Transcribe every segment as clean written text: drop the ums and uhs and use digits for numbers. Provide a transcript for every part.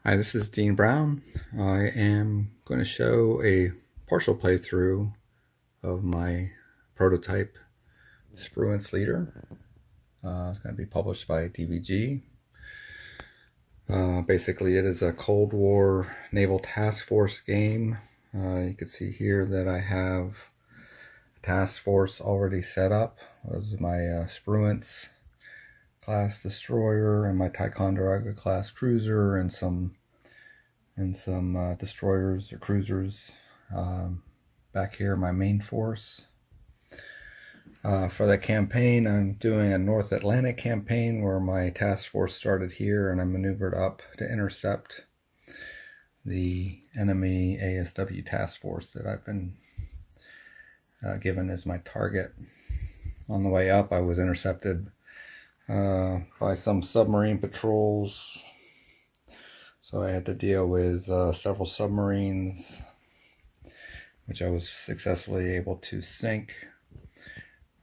Hi, this is Dean Brown. I am going to show a partial playthrough of my prototype Spruance Leader. It's going to be published by DVG. Basically, it is a Cold War Naval Task Force game. You can see here that I have a task force already set up. This is my Spruance class destroyer and my Ticonderoga class cruiser and some destroyers or cruisers. Back here, my main force. For the campaign, I'm doing a North Atlantic campaign where my task force started here and I maneuvered up to intercept the enemy ASW task force that I've been given as my target. On the way up, I was intercepted by some submarine patrols, so I had to deal with several submarines, which I was successfully able to sink.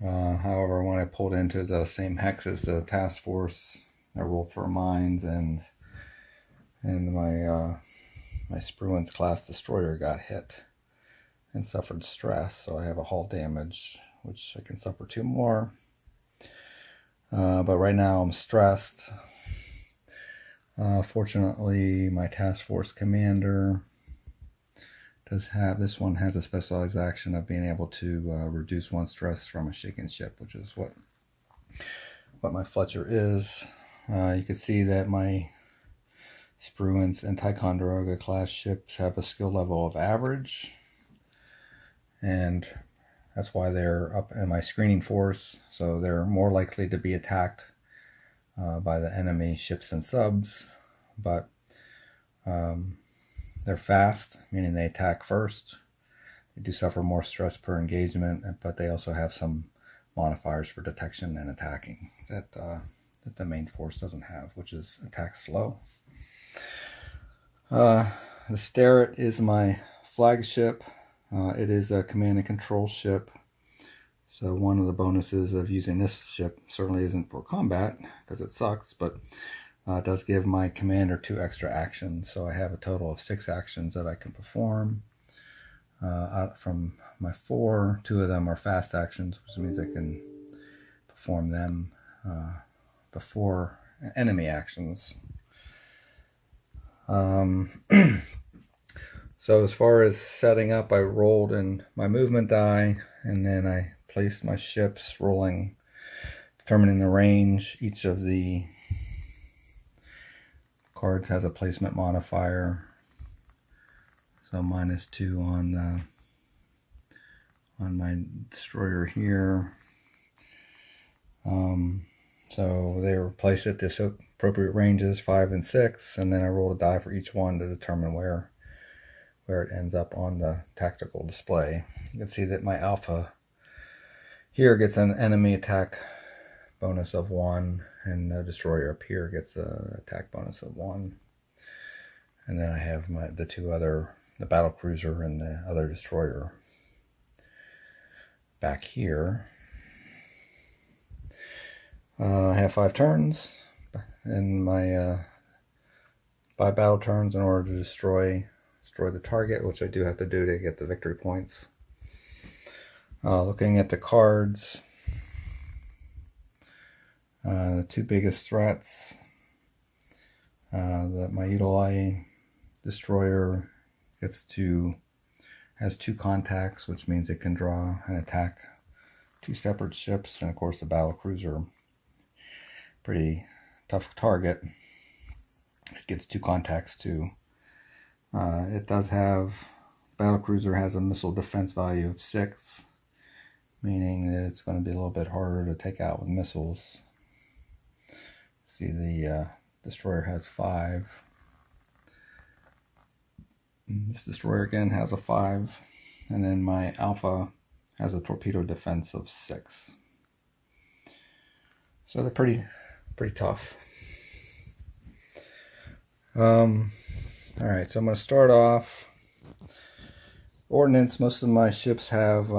However, when I pulled into the same hex as the task force, I rolled for mines, and my Spruance class destroyer got hit and suffered stress. So I have a hull damage, which I can suffer 2 more. But right now I'm stressed. Fortunately, my task force commander this one has a specialized action of being able to reduce 1 stress from a shaken ship, which is what my Fletcher is. You can see that my Spruance and Ticonderoga class ships have a skill level of average, and that's why they're up in my screening force, so they're more likely to be attacked by the enemy ships and subs. But they're fast, meaning they attack first. They do suffer more stress per engagement, but they also have some modifiers for detection and attacking that the main force doesn't have, which is attack slow. The Starret is my flagship. It is a command and control ship. So one of the bonuses of using this ship certainly isn't for combat, because it sucks, but it does give my commander 2 extra actions. So I have a total of 6 actions that I can perform. From my 4, 2 of them are fast actions, which means I can perform them before enemy actions. So as far as setting up, I rolled in my movement die, and then I placed my ships, determining the range. Each of the cards has a placement modifier, so -2 on my destroyer here. So they were placed at the appropriate ranges, 5 and 6, and then I rolled a die for each one to determine where it ends up on the tactical display. You can see that my Alpha here gets an enemy attack bonus of 1, and the destroyer up here gets an attack bonus of 1. And then I have the 2 other, the battle cruiser and the other destroyer back here. I have 5 turns, and my 5 battle turns in order to destroy the target, which I do have to do to get the victory points. Looking at the cards, the 2 biggest threats, that my Eagle-Eye destroyer has 2 contacts, which means it can draw and attack 2 separate ships, and of course the battle cruiser, pretty tough target. It gets 2 contacts too. It does have, battle cruiser has a missile defense value of 6, meaning that it's going to be a little bit harder to take out with missiles. See, the destroyer has 5. This destroyer again has a 5, and then my Alpha has a torpedo defense of 6. So they're pretty tough. Alright, so I'm going to start off. Ordnance, most of my ships have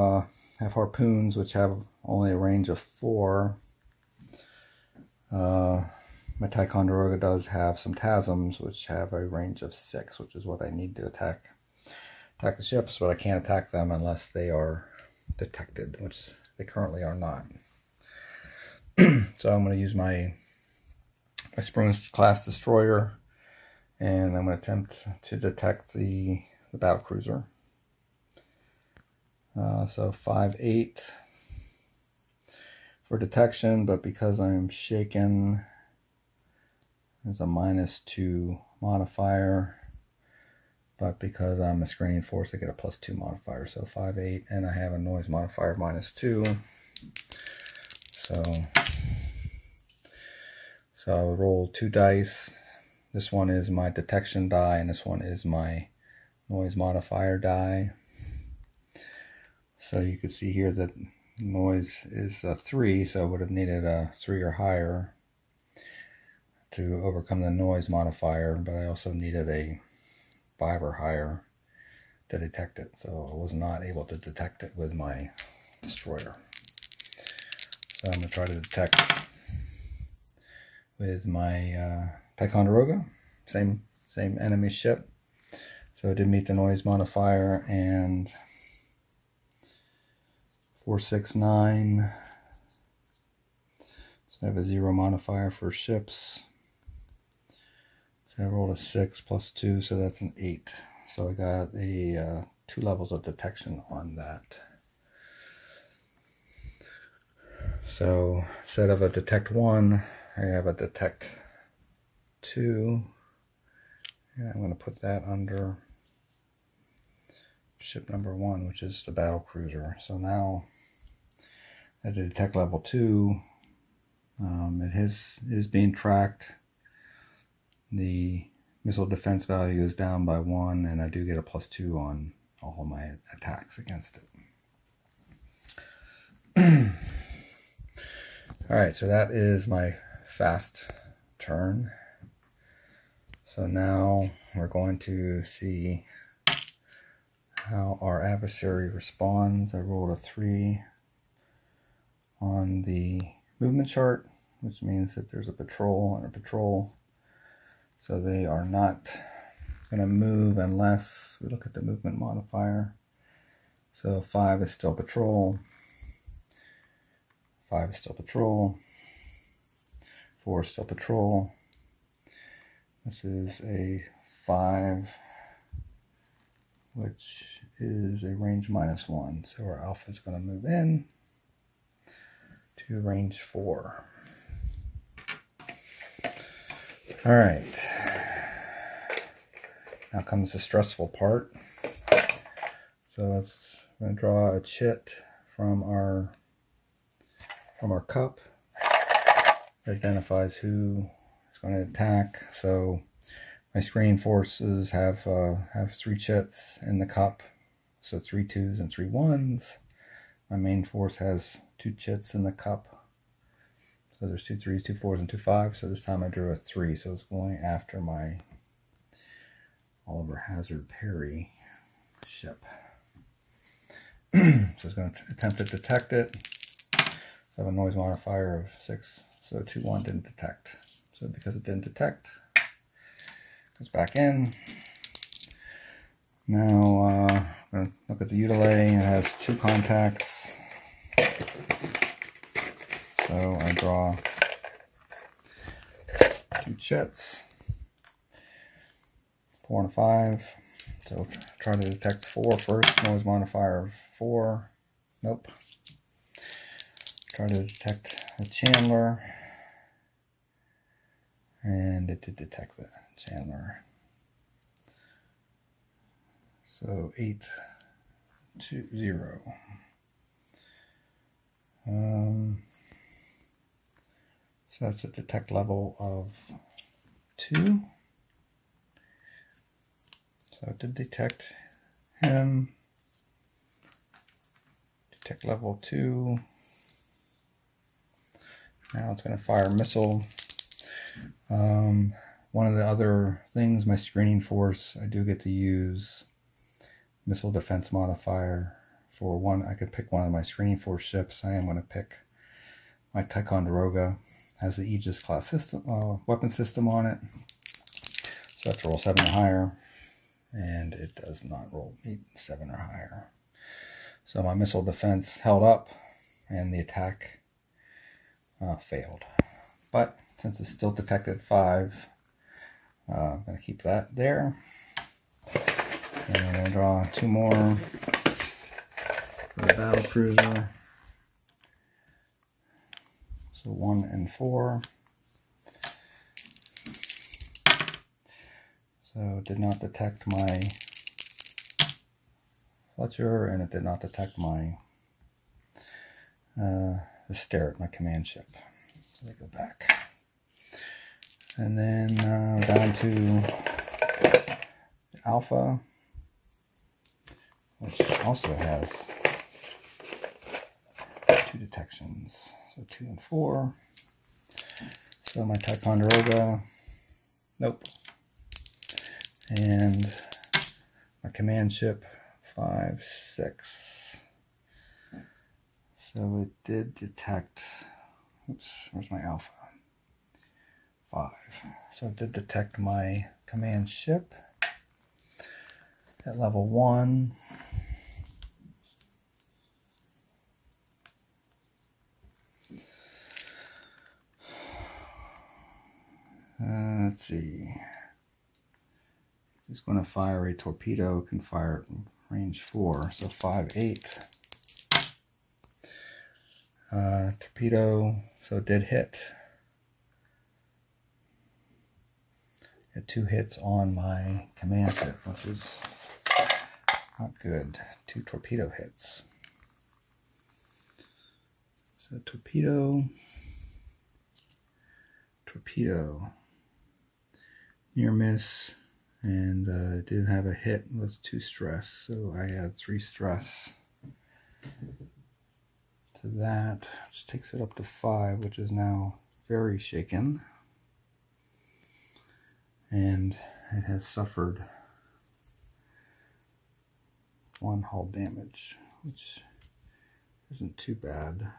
harpoons, which have only a range of 4. my Ticonderoga does have some TASMs which have a range of 6, which is what I need to attack the ships, but I can't attack them unless they are detected, which they currently are not. So I'm going to use my Spruance class destroyer, and I'm going to attempt to detect the battle cruiser. So 5-8 for detection, but because I'm shaken, there's a -2 modifier. But because I'm a screening force, I get a +2 modifier. So 5-8, and I have a noise modifier of -2. So I'll roll 2 dice. This one is my detection die, and this one is my noise modifier die. So you can see here that noise is a 3, so I would have needed a 3 or higher to overcome the noise modifier, but I also needed a 5 or higher to detect it, so I was not able to detect it with my destroyer. So I'm going to try to detect with my Ticonderoga, same enemy ship. So I did meet the noise modifier, and 469. So I have a 0 modifier for ships. So I rolled a 6 + 2, so that's an 8. So I got a 2 levels of detection on that. So instead of a detect 1, I have a detect 2. And I'm going to put that under ship number 1, which is the battle cruiser. So now at a detect level 2, it is being tracked. The missile defense value is down by 1, and I do get a +2 on all of my attacks against it. Alright, so that is my fast turn. So now we're going to see how our adversary responds. I rolled a 3 on the movement chart, which means that there's a patrol and a patrol. So they are not going to move unless we look at the movement modifier. So 5 is still patrol, 5 is still patrol, 4 is still patrol. This is a 5, which is a range -1. So our alpha is going to move in to range 4. All right. Now comes the stressful part. So I'm going to draw a chit from our cup. It identifies who is going to attack. So my screening forces have 3 chits in the cup, so 3 2s and 3 1s. My main force has 2 chits in the cup, so there's 2 3s, 2 4s, and 2 5s. So this time I drew a 3, so it's going after my Oliver Hazard Perry ship. So it's going to attempt to detect it. So I have a noise modifier of 6, so 2 1 didn't detect. So because it didn't detect, it goes back in. Now I'm going to look at the utilay. It has 2 contacts. So I draw 2 chits, 4 and a 5. So try to detect 4 first. Noise modifier of 4. Nope. Try to detect the Chandler. And it did detect the Chandler. So 8 to 0. So that's a detect level of 2. So to detect him, detect level 2. Now it's going to fire a missile. One of the other things, my screening force, I do get to use missile defense modifier for one. I could pick one of my screening force ships. I am going to pick my Ticonderoga. has the Aegis class system, weapon system on it. So I have to roll 7 or higher, and it does not roll 7 or higher. So my missile defense held up, and the attack failed. But since it's still detected 5, I'm going to keep that there. And I'm going to draw 2 more for the battle cruiser. So 1 and 4. So it did not detect my Fletcher, and it did not detect my the Starrett, my command ship. So they go back. And then down to Alpha, which also has 2 detections. So 2 and 4. So my Ticonderoga, nope. And my command ship, 5, 6. So it did detect, oops, where's my Alpha? 5. So it did detect my command ship at level 1. Let's see. It's going to fire a torpedo, can fire at range 4, so 5, 8. Torpedo, so it did hit. Had 2 hits on my command ship, which is not good. 2 torpedo hits. So torpedo, near miss, and did have a hit with 2 stress, so I had 3 stress to that, which takes it up to 5, which is now very shaken, and it has suffered 1 hull damage, which isn't too bad.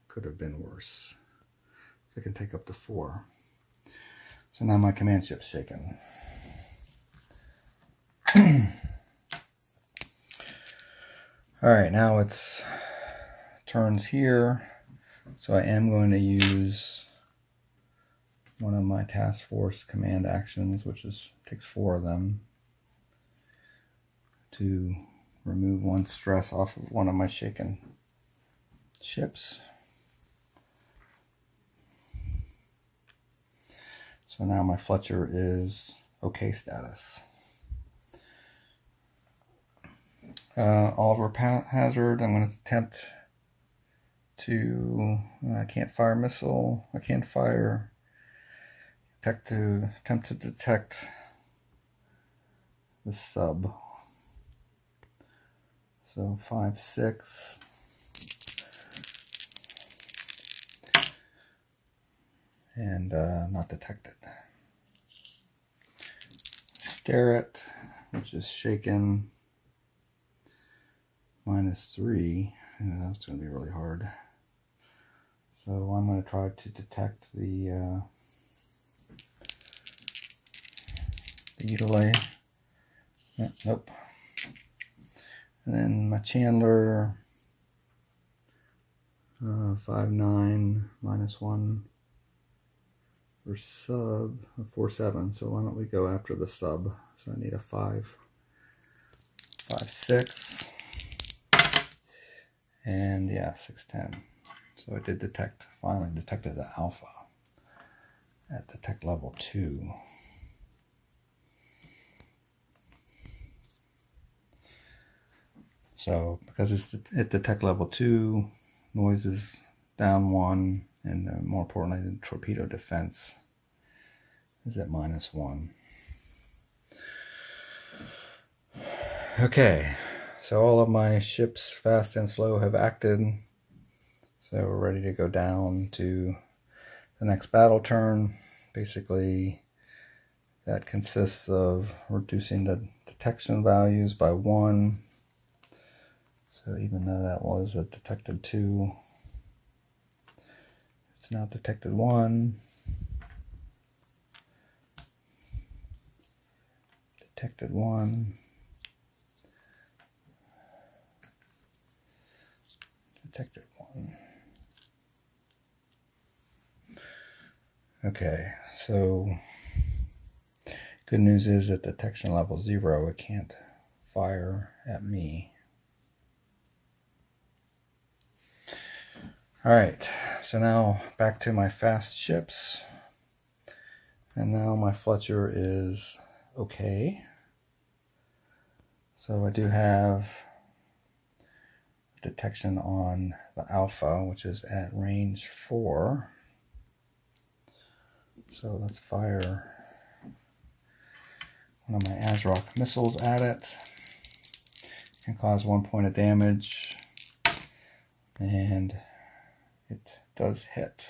Could have been worse. So I can take up to 4. So now my command ship's shaken. Alright, now it's turns here. So I am going to use one of my task force command actions, which takes 4 of them, to remove 1 stress off of one of my shaken ships. So now my Fletcher is okay status. Oliver Hazard, I'm going to attempt to, I can't fire missile, I can't fire, attempt to detect the sub. So 5, 6. And not detected. Starrett, which is shaken, -3. That's going to be really hard. So I'm going to try to detect the Utilay. Nope. And then my Chandler, 5, 9, -1. For sub, 4, 7. So why don't we go after the sub? So I need a 5, 5, 6. And yeah, 6, 10. So I did detect, finally detected the Alpha at detect level 2. So because it's at detect level 2, noise is down 1, and more importantly, the torpedo defense is at -1. Okay, so all of my ships, fast and slow, have acted. So we're ready to go down to the next battle turn. Basically, that consists of reducing the detection values by 1. So even though that was a detected 2, it's It's now detected 1. Detected 1. Detected 1. Okay, so good news is at detection level 0, it can't fire at me. Alright, so now back to my fast ships. And now my Fletcher is okay. So I do have detection on the Alpha, which is at range 4. So let's fire one of my ASRock missiles at it. Can cause 1 point of damage, and it does hit.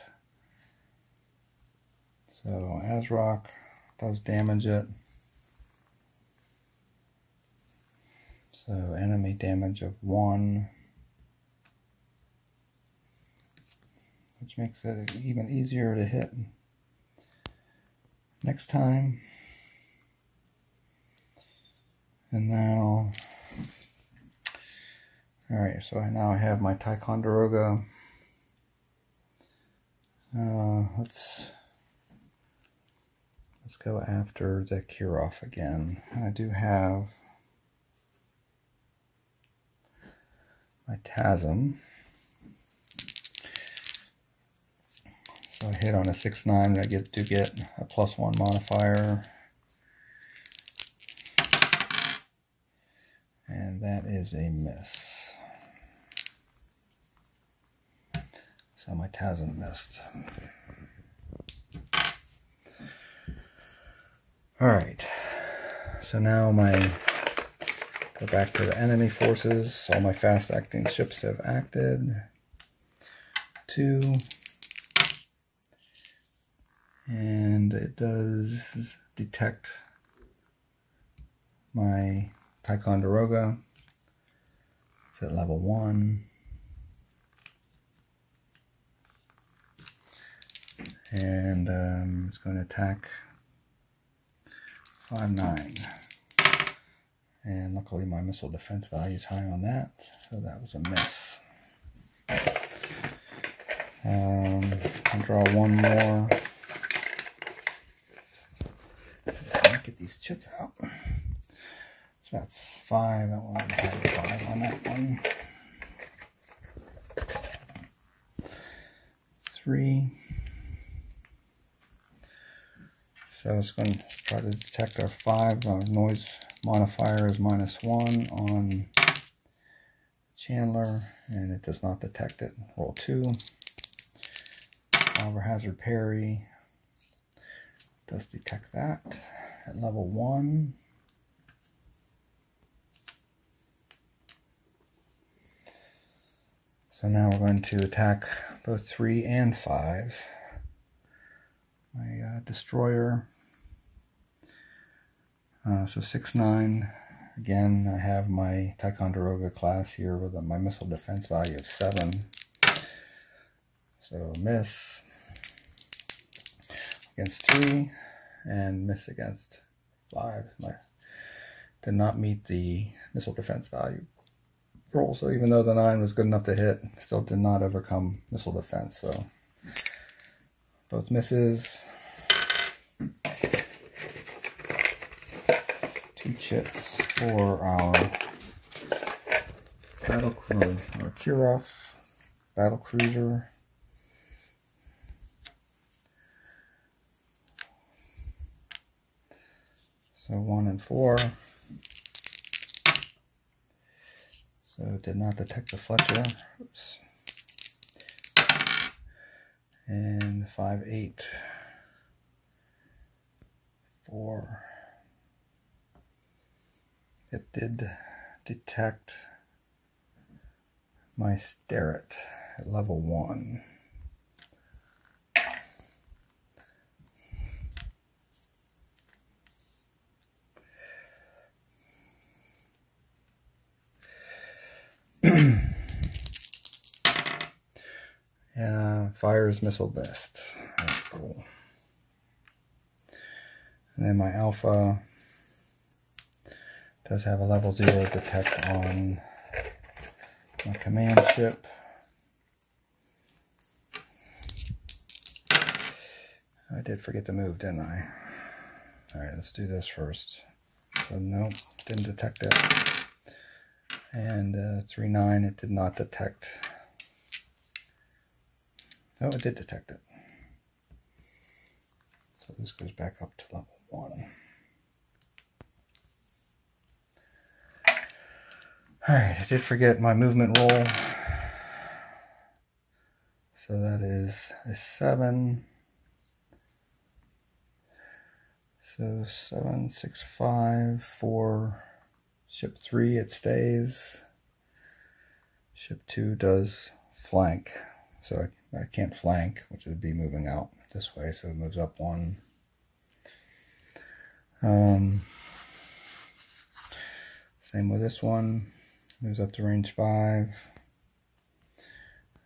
So ASRock does damage it. So enemy damage of 1, which makes it even easier to hit next time. And now, alright, so now I have my Ticonderoga. Let's go after the Kirov again. And I do have my TASM. So I hit on a 6-9, I do get a +1 modifier. And that is a miss. So my TASM missed. Alright, so now go back to the enemy forces. All my fast acting ships have acted. 2. And it does detect my Ticonderoga. It's at level 1. And it's going to attack 5-9. And luckily my missile defense value is high on that, so that was a miss. I'll draw 1 more. Get these chits out. So that's 5. I wanted to have a 5 on that one. 3. So it's going to try to detect our 5. Our noise modifier is -1 on Chandler, and it does not detect it. Roll 2. Oliver Hazard Parry does detect that at level 1. So now we're going to attack both 3 and 5. My destroyer. So 6-9. Again, I have my Ticonderoga class here with my missile defense value of 7. So miss against 3 and miss against 5. Did not meet the missile defense value roll. So even though the 9 was good enough to hit, still did not overcome missile defense. So both misses. 2 chits for our Kirov battle cruiser. So 1 and 4. So it did not detect the Fletcher. Oops. And 5-8. 4. It did detect my Starret at level 1. fires missile missed. Right, cool. And then my Alpha does have a level 0 detect on my command ship. I did forget to move, didn't I? Alright, let's do this first. So nope, didn't detect it. And 3.9, it did not detect. Oh, it did detect it. So this goes back up to level 1. Alright, I did forget my movement roll. So that is a 7. So 7, 6, 5 for ship 3, it stays. Ship 2 does flank. So I can't flank, which would be moving out this way, so it moves up 1. Same with this one, moves up to range 5.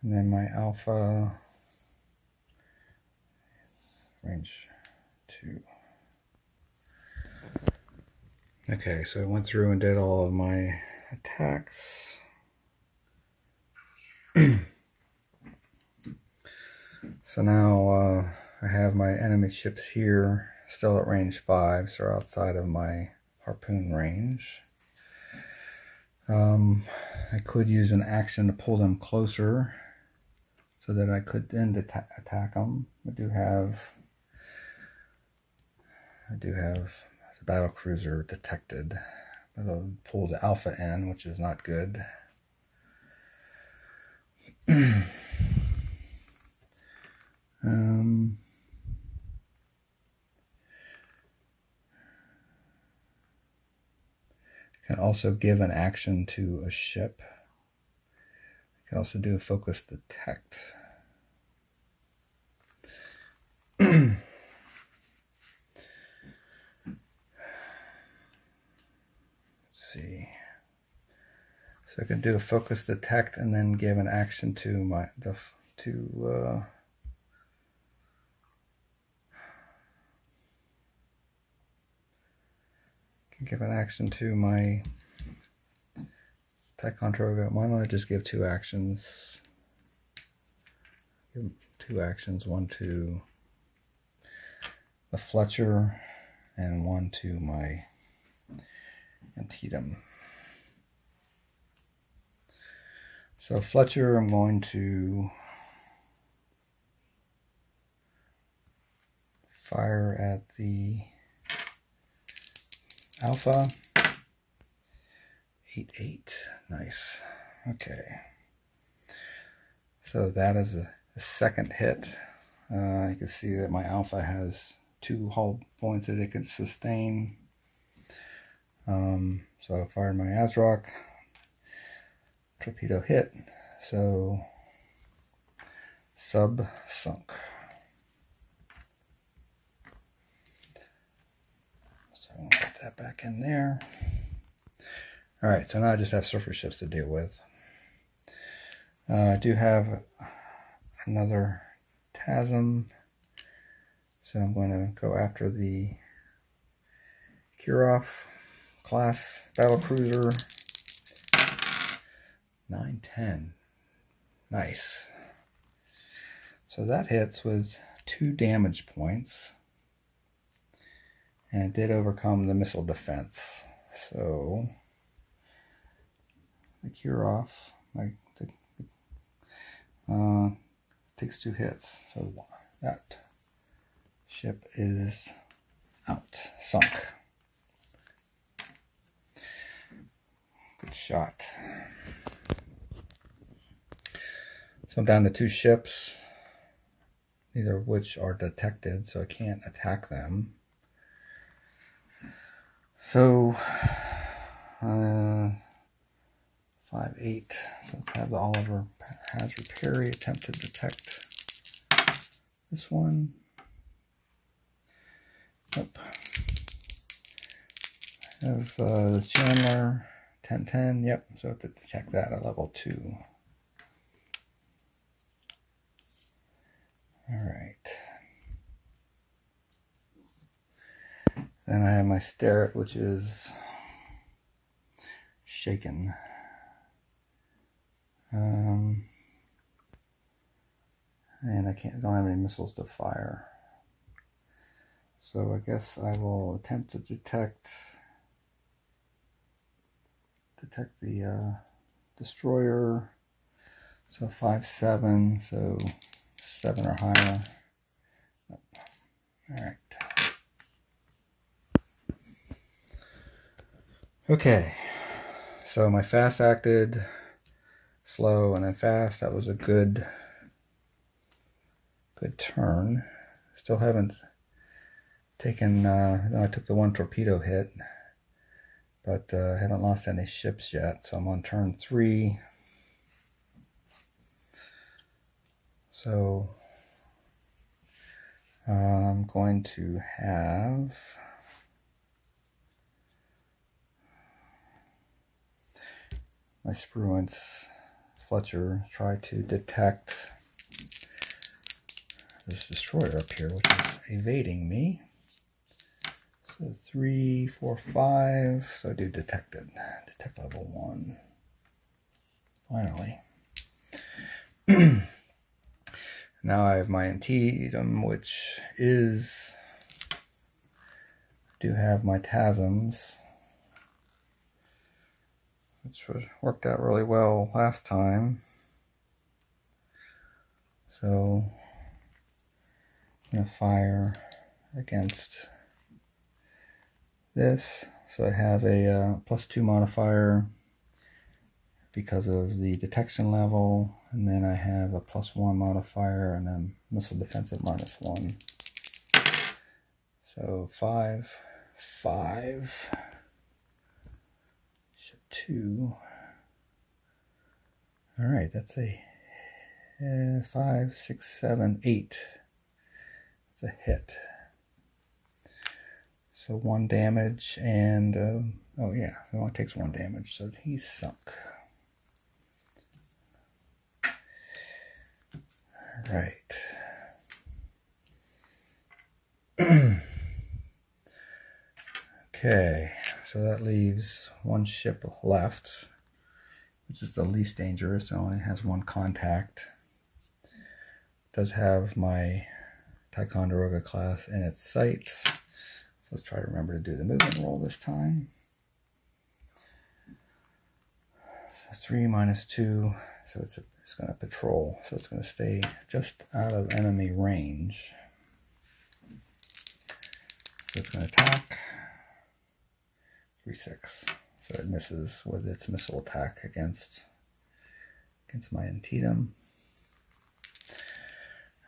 And then my Alpha, range 2. Okay, so I went through and did all of my attacks. So now I have my enemy ships here, still at range 5, so outside of my harpoon range. I could use an action to pull them closer so that I could then attack them. I do have the battle cruiser detected. It'll pull the Alpha in, which is not good. Can also give an action to a ship. You can also do a focus detect. Let's see. So I can do a focus detect and then give an action to can give an action to my Ticonderoga. Why don't I just give 2 actions? Give 2 actions, one to the Fletcher and one to my Antietam. So Fletcher, I'm going to fire at the Alpha. 8-8, nice. Okay, so that is a second hit. You can see that my Alpha has 2 hull points that it can sustain. So I fired my ASRock. Torpedo hit, so sub sunk. So I'll put that back in there. Alright, so now I just have surface ships to deal with. I do have another TASM, so I'm going to go after the Kirov class battle cruiser. 9-10. Nice. So that hits with 2 damage points. And it did overcome the missile defense. So the Kirov takes 2 hits. So that ship is out. Sunk. Good shot. So I'm down to 2 ships, neither of which are detected, so I can't attack them. So 5-8. So let's have the Oliver Hazard Perry attempt to detect this one. Nope. I have the Chandler 10-10. Yep. So I have to detect that at level 2. Then I have my Starrett, which is shaken. And I don't have any missiles to fire. So I guess I will attempt to detect the destroyer. So 5-7, so 7 or higher. All right. Okay. So my fast acted, slow, and then fast. That was a good turn. Still haven't taken. I took the one torpedo hit, but I haven't lost any ships yet. So I'm on turn 3. So I'm going to have my Spruance Fletcher try to detect this destroyer up here, which is evading me. So 3, 4, 5. So I do detect it. Detect level 1. Finally. Now I have my Antietam, which is, I do have my TASMs, which worked out really well last time. So I'm going to fire against this. So I have a +2 modifier because of the detection level, and then I have a +1 modifier, and then missile defensive -1. So 5, 5, ship 2. All right, that's a 5, 6, 7, 8. It's a hit. So 1 damage, and oh yeah, it only takes 1 damage, so he's sunk. Right. Okay, so that leaves 1 ship left, which is the least dangerous. It only has 1 contact. It does have my Ticonderoga class in its sights. So let's try to remember to do the movement roll this time. So 3 minus 2, so it's going to patrol. So it's going to stay just out of enemy range. So it's going to attack. 3-6. So it misses with its missile attack against my Antietam.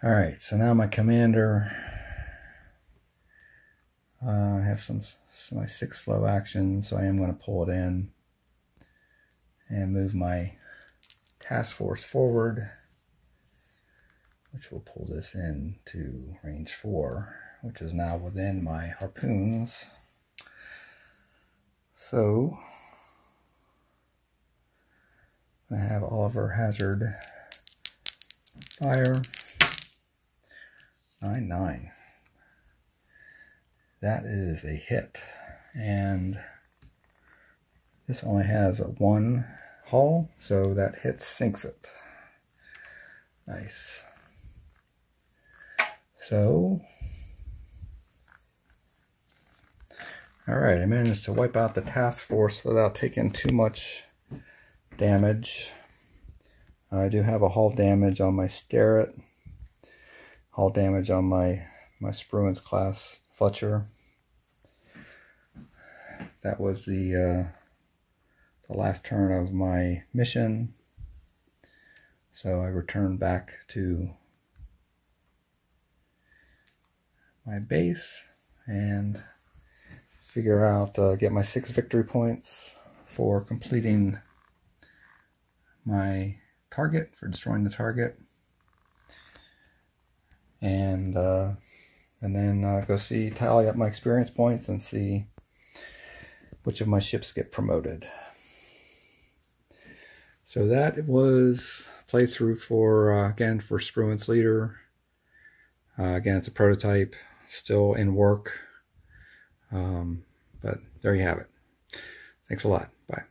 All right, so now my commander. I have my 6 slow actions, so I am going to pull it in and move my task force forward, which will pull this in to range 4, which is now within my harpoons. So I have Oliver Hazard fire. 9-9. That is a hit, and this only has 1 hull, so that hit sinks it. Nice. So, alright, I managed to wipe out the task force without taking too much damage. I do have a hull damage on my Starrett, hull damage on my Spruance class Fletcher. That was the last turn of my mission. So I returned back to my base and figure out, get my 6 victory points for completing my target, for destroying the target. And then go tally up my experience points and see which of my ships get promoted. So that was playthrough for, again, for Spruance Leader. Again, it's a prototype, still in work. But there you have it. Thanks a lot. Bye.